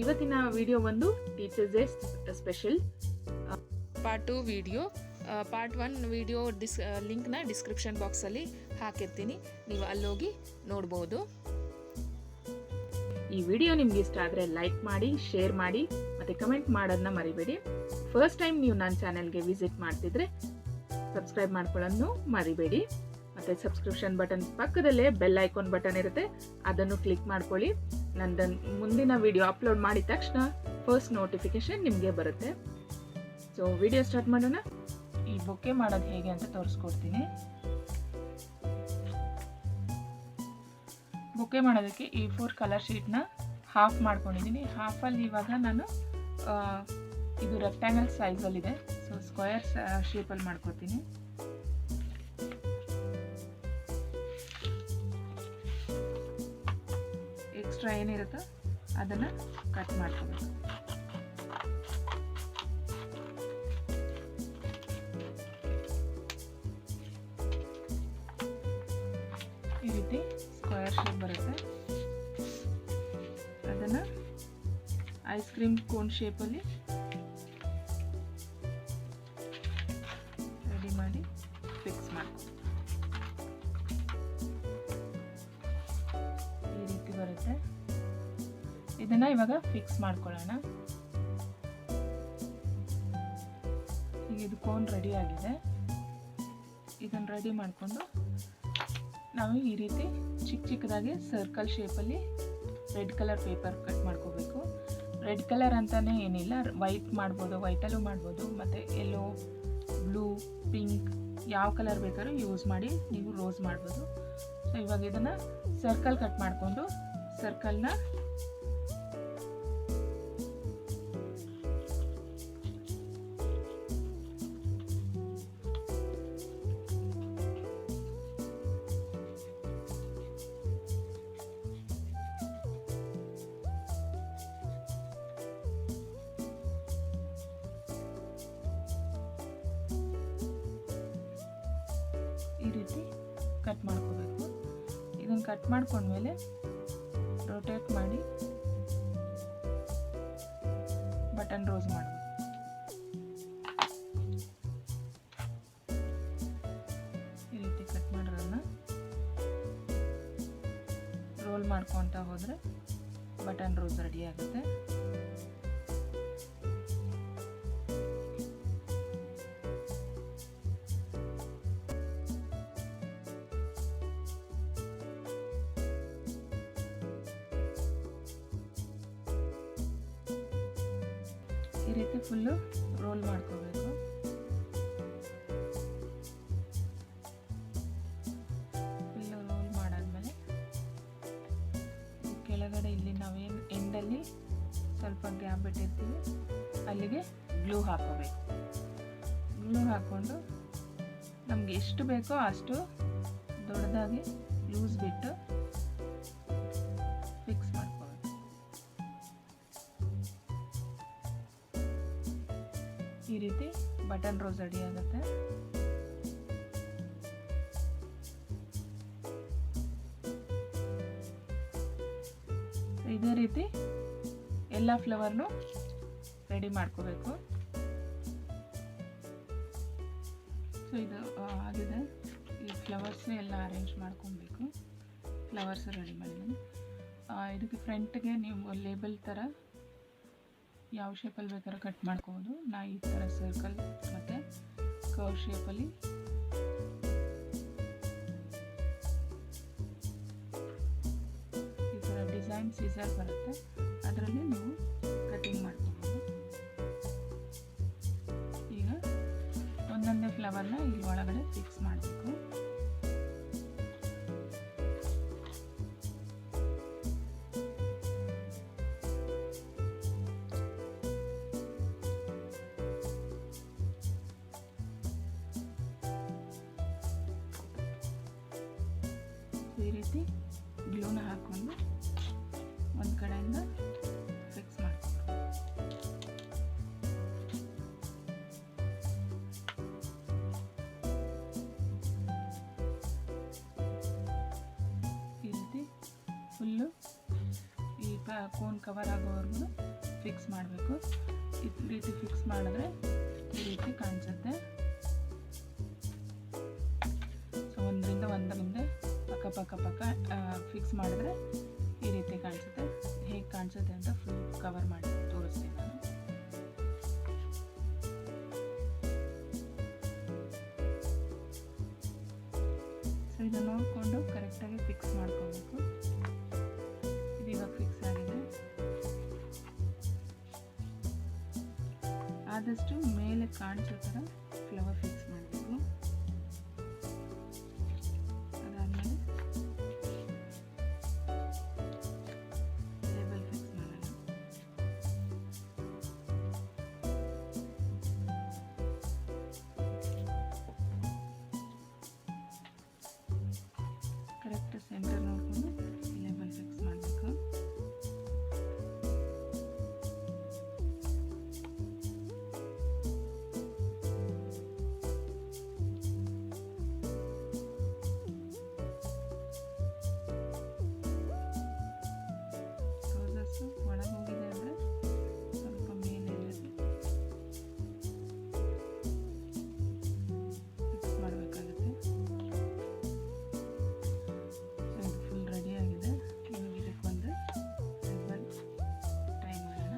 ಇವತ್ತಿನ ವಿಡಿಯೋ ಒಂದು teachers day special part 2 video. Part 1 video ಲಿಂಕ್ನ ಡಿಸ್ಕ್ರಿಪ್ಷನ್ ಬಾಕ್ಸಲ್ಲಿ ಹಾಕಿರ್ತೀನಿ, ನೀವು ಅಲ್ಲೋಗಿ ನೋಡ್ಬೋದು. ಈ ವಿಡಿಯೋ ನಿಮ್ಗೆ ಇಷ್ಟ ಆದರೆ ಲೈಕ್ ಮಾಡಿ, ಶೇರ್ ಮಾಡಿ ಮತ್ತು ಕಮೆಂಟ್ ಮಾಡೋದನ್ನ ಮರಿಬೇಡಿ. ಫಸ್ಟ್ ಟೈಮ್ ನೀವು ನನ್ನ ಚಾನೆಲ್ಗೆ ವಿಸಿಟ್ ಮಾಡ್ತಿದ್ರೆ ಸಬ್ಸ್ಕ್ರೈಬ್ ಮಾಡ್ಕೊಳ್ಳೋದನ್ನು ಮರಿಬೇಡಿ. ಮತ್ತು ಸಬ್ಸ್ಕ್ರಿಪ್ಷನ್ ಬಟನ್ ಪಕ್ಕದಲ್ಲೇ ಬೆಲ್ ಐಕಾನ್ ಬಟನ್ ಇರುತ್ತೆ, ಅದನ್ನು ಕ್ಲಿಕ್ ಮಾಡ್ಕೊಳ್ಳಿ. ನಂದು ಮುಂದಿನ ವಿಡಿಯೋ ಅಪ್ಲೋಡ್ ಮಾಡಿದ ತಕ್ಷಣ ಫಸ್ಟ್ ನೋಟಿಫಿಕೇಶನ್ ನಿಮಗೆ ಬರುತ್ತೆ. ಸೊ ವಿಡಿಯೋ ಸ್ಟಾರ್ಟ್ ಮಾಡೋಣ. ಈ ಬೊಕ್ಕೆ ಮಾಡೋದು ಹೇಗೆ ಅಂತ ತೋರಿಸ್ಕೊಡ್ತೀನಿ. ಬೊಕ್ಕೆ ಮಾಡೋದಕ್ಕೆ ಈ 4 ಕಲರ್ ಶೀಟ್ನ ಹಾಫ್ ಮಾಡ್ಕೊಂಡಿದ್ದೀನಿ. ಹಾಫಲ್ಲಿ ಇವಾಗ ನಾನು ಇದು ರೆಕ್ಟ್ಯಾಂಗಲ್ ಸೈಜಲ್ಲಿದೆ, ಸೊ ಸ್ಕ್ವೇರ್ ಶೇಪಲ್ಲಿ ಮಾಡ್ಕೊತೀನಿ. ಎಕ್ಸ್ಟ್ರಾ ಏನಿರುತ್ತೋ ಅದನ್ನು ಕಟ್ ಮಾಡ್ಕೋಬೇಕು. ಈ ರೀತಿ ಸ್ಕ್ವೇರ್ ಶೇಪ್ ಬರುತ್ತೆ. ಅದನ್ನು ಐಸ್ ಕ್ರೀಮ್ ಕೋನ್ ಶೇಪಲ್ಲಿ ರೆಡಿ ಮಾಡಿ ಫಿಕ್ಸ್ ಮಾಡ್ಕೊ. ಈ ರೀತಿ ಬರುತ್ತೆ. ಇದನ್ನ ಇವಾಗ ಫಿಕ್ಸ್ ಮಾಡ್ಕೊಳ್ಳೋಣ. ಈಗ ಇದು ಕೋನ್ ರೆಡಿ ಆಗಿದೆ. ಇದನ್ನು ರೆಡಿ ಮಾಡಿಕೊಂಡು ನಾವು ಈ ರೀತಿ ಚಿಕ್ಕ ಚಿಕ್ಕದಾಗಿ ಸರ್ಕಲ್ ಶೇಪಲ್ಲಿ ರೆಡ್ ಕಲರ್ ಪೇಪರ್ ಕಟ್ ಮಾಡ್ಕೋಬೇಕು. ರೆಡ್ ಕಲರ್ ಅಂತಲೇ ಏನಿಲ್ಲ, ವೈಟ್ ಮಾಡ್ಬೋದು, ವೈಟಲ್ಲೂ ಮಾಡ್ಬೋದು, ಮತ್ತು ಯೆಲ್ಲೋ, ಬ್ಲೂ, ಪಿಂಕ್ ಯಾವ ಕಲರ್ ಬೇಕಾದ್ರೂ ಯೂಸ್ ಮಾಡಿ ನೀವು ರೋಸ್ ಮಾಡ್ಬೋದು. ಸೊ ಇವಾಗ ಇದನ್ನು ಸರ್ಕಲ್ ಕಟ್ ಮಾಡಿಕೊಂಡು ಸರ್ಕಲ್ನ ಈ ರೀತಿ ಕಟ್ ಮಾಡ್ಕೋಬೇಕು. ಇದನ್ನು ಕಟ್ ಮಾಡ್ಕೊಂಡ್ಮೇಲೆ ರೊಟೇಟ್ ಮಾಡಿ ಬಟನ್ ರೋಸ್ ಮಾಡಬೇಕು. ಈ ರೀತಿ ಕಟ್ ಮಾಡೋದನ್ನ ರೋಲ್ ಮಾಡ್ಕೊತ ಹೋದರೆ ಬಟನ್ ರೋಸ್ ರೆಡಿ ಆಗುತ್ತೆ. ಈ ರೀತಿ ಫುಲ್ಲು ರೋಲ್ ಮಾಡ್ಕೋಬೇಕು. ಫುಲ್ಲು ರೋಲ್ ಮಾಡಾದ್ಮೇಲೆ ಕೆಳಗಡೆ ಇಲ್ಲಿ ನಾವೇನು ಎಂಡಲ್ಲಿ ಸ್ವಲ್ಪ ಗ್ಯಾಪ್ ಬಿಟ್ಟಿರ್ತೀವಿ ಅಲ್ಲಿಗೆ ಗ್ಲೂ ಹಾಕೋಬೇಕು. ಗ್ಲೂ ಹಾಕ್ಕೊಂಡು ನಮ್ಗೆ ಎಷ್ಟು ಬೇಕೋ ಅಷ್ಟು ದೊಡ್ಡದಾಗಿ ಲೂಸ್ ಬಿಟ್ಟು ಫಿಕ್ಸ್ ಮಾಡ್ಕೋಬೇಕು. ಈ ರೀತಿ ಬಟನ್ ರೋಸ್ ರೆಡಿ ಆಗುತ್ತೆ. ಇದೇ ರೀತಿ ಎಲ್ಲ ಫ್ಲವರ್ನು ರೆಡಿ ಮಾಡ್ಕೋಬೇಕು. ಸೊ ಇದು ಆಗಿದೆ. ಈ ಫ್ಲವರ್ಸ್ ಎಲ್ಲ ಅರೇಂಜ್ ಮಾಡ್ಕೊಬೇಕು. ಫ್ಲವರ್ಸ್ ರೆಡಿ ಮಾಡಿದ್ದೀನಿ. ಇದಕ್ಕೆ ಫ್ರಂಟ್ಗೆ ನೀವು ಲೇಬಲ್ ಥರ ಯಾವ ಶೇಪಲ್ಲಿ ಬೇಕಾದ್ರೆ ಕಟ್ ಮಾಡ್ಕೋಬೋದು. ನಾ ಈ ಥರ ಸರ್ಕಲ್ ಮತ್ತು ಕರ್ವ್ ಶೇಪಲ್ಲಿ ಈ ಥರ ಡಿಸೈನ್ ಸೀಸರ್ ಬರುತ್ತೆ, ಅದರಲ್ಲಿ ನೀವು ಕಟಿಂಗ್ ಮಾಡ್ಕೋಬೋದು. ಈಗ ಒಂದೊಂದೇ ಫ್ಲವರ್ನ ಇಲ್ಲಿ ಒಳಗಡೆ ಫಿಕ್ಸ್ ಮಾಡಬೇಕು. ಈ ರೀತಿ ಗ್ಲೂನ ಹಾಕ್ಕೊಂಡು ಒಂದು ಕಡೆಯಿಂದ ಫಿಕ್ಸ್ ಮಾಡ್ಕೊಂಡು ಈ ರೀತಿ ಫುಲ್ಲು ಈ ಕೋನ್ ಕವರ್ ಆಗೋವರೆಗೂ ಫಿಕ್ಸ್ ಮಾಡಬೇಕು. ಈ ರೀತಿ ಫಿಕ್ಸ್ ಮಾಡಿದ್ರೆ ಈ ರೀತಿ ಕಾಣಿಸುತ್ತೆ. ಸೊ ಒಂದರಿಂದ ಮುಂದೆ ಪಕ್ಕ ಫಿಕ್ಸ್ ಮಾಡಿದ್ರೆ ಈ ರೀತಿ ಕಾಣಿಸುತ್ತೆ. ಹೇಗೆ ಕಾಣಿಸುತ್ತೆ ಅಂತ ಫುಲ್ ಕವರ್ ಮಾಡಿ ತೋರಿಸ್ತೀನಿ ನಾನು. ಸೊ ಇದನ್ನು ನೋಡಿಕೊಂಡು ಕರೆಕ್ಟಾಗಿ ಫಿಕ್ಸ್ ಮಾಡ್ಕೋಬೇಕು. ಇದೀಗ ಫಿಕ್ಸ್ ಆಗಿದೆ. ಆದಷ್ಟು ಮೇಲೆ ಕಾಣಿಸೋ ಥರ ಫ್ಲವರ್ ಫಿಕ್ಸ್ ಮಾಡಬೇಕು. ಅದಾದಮೇಲೆ ಲೇಬಲ್ ಫಿಕ್ಸ್ ಮಾಡೋಣ. ಕರೆಕ್ಟ್ ಸೆಂಟರ್ ನೋಡಿಕೊಂಡು ಲೇಬಲ್ ಫಿಕ್ಸ್ ಮಾಡಬೇಕು. ರೋಸಸ್ಸು ಒಳಗೆ ಹೋಗಿದೆ ಅಂದರೆ ಸ್ವಲ್ಪ ಮೇಲೆ ಫಿಕ್ಸ್ ಮಾಡಬೇಕಾಗುತ್ತೆ. ಇದು ಫುಲ್ ರೆಡಿ ಆಗಿದೆ. ಇವಾಗ ಇದಕ್ಕೆ ಒಂದು ರಿಬ್ಬನ್ ಟೈ ಮಾಡೋಣ.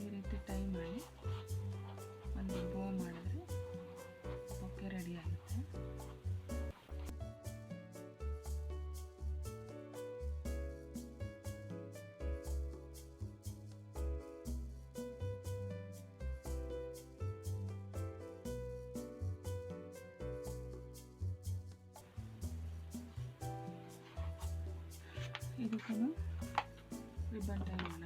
ಈ ರೀತಿ ಟೈ ಮಾಡಿ ಒಂದು ಬೋ ಮಾಡಿದ್ರೆ ಓಕೆ ರೆಡಿ ಆಗುತ್ತೆ. ಇದಕ್ಕೂ ರಿಬ್ಬನ್ ಟೈ ಮಾಡೋಣ.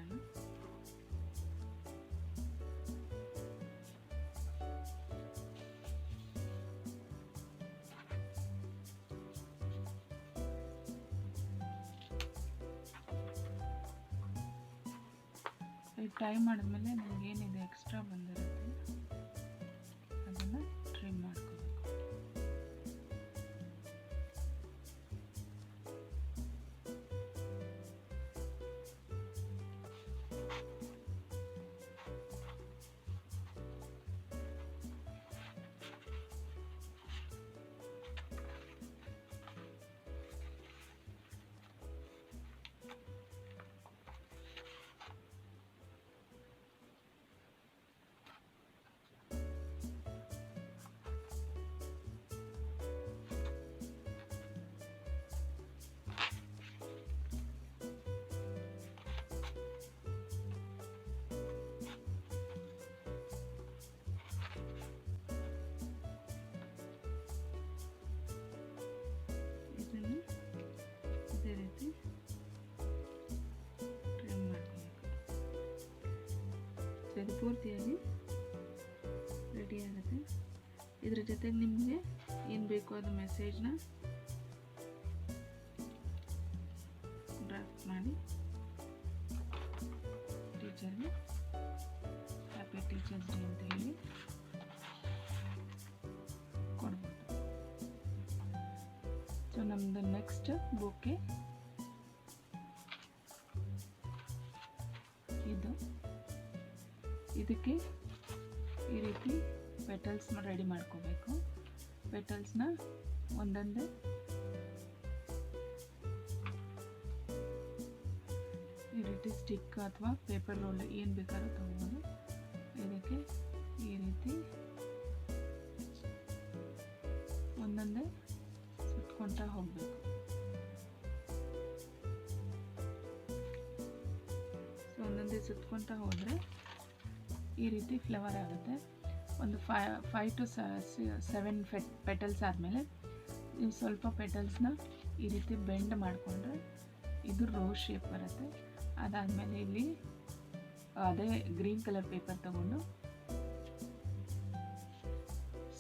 ಟೈ ಮಾಡಿದ್ಮೇಲೆ ನನಗೆ ಏನಿದೆ ಎಕ್ಸ್ಟ್ರಾ ಬಂದಿರುತ್ತೆ ಅದನ್ನು ಟ್ರಿಮ್ ಮಾಡ್ಕೋಬೇಕು. ಇದನ್ನು ಇದೇ ರೀತಿ ಟ್ರಿಮ್ ಮಾಡ್ಕೋಬೇಕು. ಸೊ ಇದು ಪೂರ್ತಿಯಾಗಿ ರೆಡಿ ಆಗುತ್ತೆ. ಇದ್ರ ಜೊತೆಗೆ ನಿಮಗೆ ಏನು ಬೇಕೋ ಅದು ಮೆಸೇಜ್ನ ಡ್ರಾಫ್ಟ್ ಮಾಡಿ ಟೀಚರ್ಗೆ ಹ್ಯಾಪಿ ಟೀಚರ್ಸ್ ಡೇ ಅಂತ ಹೇಳಿ ಕೊಡ್ಬೋದು. ಸೊ ನಮ್ಮದು ನೆಕ್ಸ್ಟ್ ಬೊಕ್ಕೆ ಇದಕ್ಕೆ ಈ ರೀತಿ ಪೆಟಲ್ಸ್ ರೆಡಿ ಮಾಡ್ಕೋಬೇಕು. ಪೆಟಲ್ಸ್ನ ಒಂದೊಂದೇ ಈ ರೀತಿ ಸ್ಟಿಕ್ ಅಥವಾ ಪೇಪರ್ ರೋಲ್ ಏನು ಬೇಕಾದ್ರೂ ತಗೋಬೋದು. ಇದಕ್ಕೆ ಈ ರೀತಿ ಒಂದೊಂದೇ ಸುತ್ಕೊಳ್ತಾ ಹೋಗಬೇಕು. ಸೊ ಒಂದೊಂದೇ ಸುತ್ಕೊಳ್ತಾ ಹೋದರೆ ಈ ರೀತಿ ಫ್ಲವರ್ ಆಗುತ್ತೆ. ಒಂದು 5 to 7 ಪೆಟಲ್ಸ್ ಆದಮೇಲೆ ನೀವು ಸ್ವಲ್ಪ ಪೆಟಲ್ಸ್ನ ಈ ರೀತಿ ಬೆಂಡ್ ಮಾಡಿಕೊಂಡ್ರೆ ಇದು ರೋಸ್ ಶೇಪ್ ಬರುತ್ತೆ. ಅದಾದಮೇಲೆ ಇಲ್ಲಿ ಅದೇ ಗ್ರೀನ್ ಕಲರ್ ಪೇಪರ್ ತಗೊಂಡು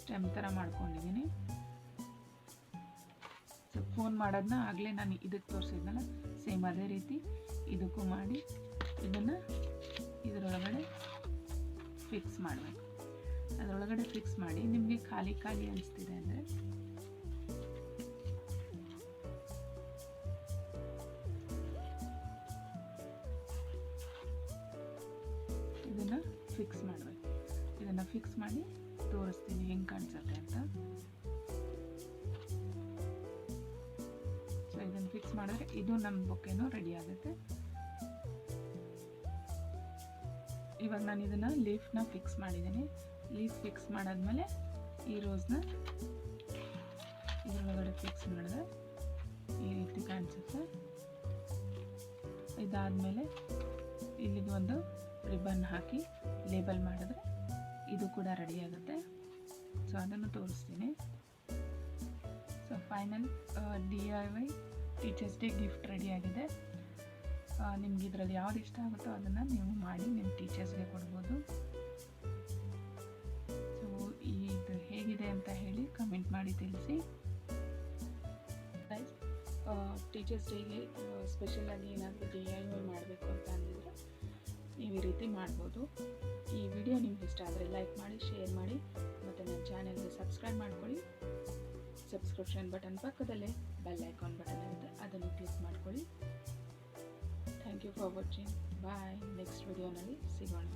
ಸ್ಟೆಮ್ ಥರ ಮಾಡ್ಕೊಂಡಿದ್ದೀನಿ. ಸೊ ಫೋನ್ ಮಾಡೋದನ್ನ ಆಗಲೇ ನಾನು ಇದಕ್ಕೆ ತೋರಿಸಿದ್ನಲ್ಲ, ಸೇಮ್ ಅದೇ ರೀತಿ ಇದಕ್ಕೂ ಮಾಡಿ ಇದನ್ನು ಇದರೊಳಗಡೆ ಫಿಕ್ಸ್ ಮಾಡಬೇಕು. ಅದರೊಳಗಡೆ ಫಿಕ್ಸ್ ಮಾಡಿ ನಿಮಗೆ ಖಾಲಿ ಖಾಲಿ ಅನಿಸ್ತಿದೆ ಅಂದರೆ ಇದನ್ನು ಫಿಕ್ಸ್ ಮಾಡಬೇಕು. ಇದನ್ನು ಫಿಕ್ಸ್ ಮಾಡಿ ತೋರಿಸ್ತೀನಿ ಹೆಂಗೆ ಕಾಣಿಸುತ್ತೆ ಅಂತ. ಸೊ ಇದನ್ನು ಫಿಕ್ಸ್ ಮಾಡಿದ್ರೆ ಇದು ನಮ್ಮ ಬೊಕ್ಕೆನೂ ರೆಡಿ ಆಗುತ್ತೆ. ಇವಾಗ ನಾನು ಇದನ್ನು ಲೀಫ್ನ ಫಿಕ್ಸ್ ಮಾಡಿದ್ದೀನಿ. ಲೀಫ್ ಫಿಕ್ಸ್ ಮಾಡಾದ್ಮೇಲೆ ಈ ರೋಸ್ನ ಇದರೊಳಗಡೆ ಫಿಕ್ಸ್ ಮಾಡಿದ್ರೆ ಈ ರೀತಿ ಕಾಣಿಸುತ್ತೆ. ಇದಾದಮೇಲೆ ಇಲ್ಲಿಗೆ ಒಂದು ರಿಬನ್ ಹಾಕಿ ಲೇಬಲ್ ಮಾಡಿದ್ರೆ ಇದು ಕೂಡ ರೆಡಿ ಆಗುತ್ತೆ. ಸೊ ಅದನ್ನು ತೋರಿಸ್ತೀನಿ. So final DIY teachers day gift ರೆಡಿಯಾಗಿದೆ. ನಿಮ್ಗೆ ಇದರಲ್ಲಿ ಯಾವ್ದು ಇಷ್ಟ ಆಗುತ್ತೋ ಅದನ್ನು ನೀವು ಮಾಡಿ ನಿಮ್ಮ ಟೀಚರ್ಸ್ಗೆ ಕೊಡ್ಬೋದು. ಸೊ ಇದು ಹೇಗಿದೆ ಅಂತ ಹೇಳಿ ಕಮೆಂಟ್ ಮಾಡಿ ತಿಳಿಸಿ. ಟೀಚರ್ಸ್ ಡೇಗೆ ಸ್ಪೆಷಲಾಗಿ ಏನಾದರೂ DIY ಮಾಡಬೇಕು ಅಂತ ಅಂದಿದ್ರೆ ನೀವು ಈ ರೀತಿ ಮಾಡ್ಬೋದು. ಈ ವಿಡಿಯೋ ನಿಮ್ಗೆ ಇಷ್ಟ ಆದರೆ ಲೈಕ್ ಮಾಡಿ, ಶೇರ್ ಮಾಡಿ ಮತ್ತು ನನ್ನ ಚಾನೆಲ್ಗೆ ಸಬ್ಸ್ಕ್ರೈಬ್ ಮಾಡ್ಕೊಳ್ಳಿ. ಸಬ್ಸ್ಕ್ರಿಪ್ಷನ್ ಬಟನ್ ಪಕ್ಕದಲ್ಲೇ ಬೆಲ್ ಐಕಾನ್ ಬಟನ್ ಇರುತ್ತೆ, ಅದನ್ನು ಕ್ಲಿಕ್ ಮಾಡ್ಕೊಳ್ಳಿ. Thank you for watching. Bye. Next ವಿಡಿಯೋನಲ್ಲಿ ಸಿಗೋಣ.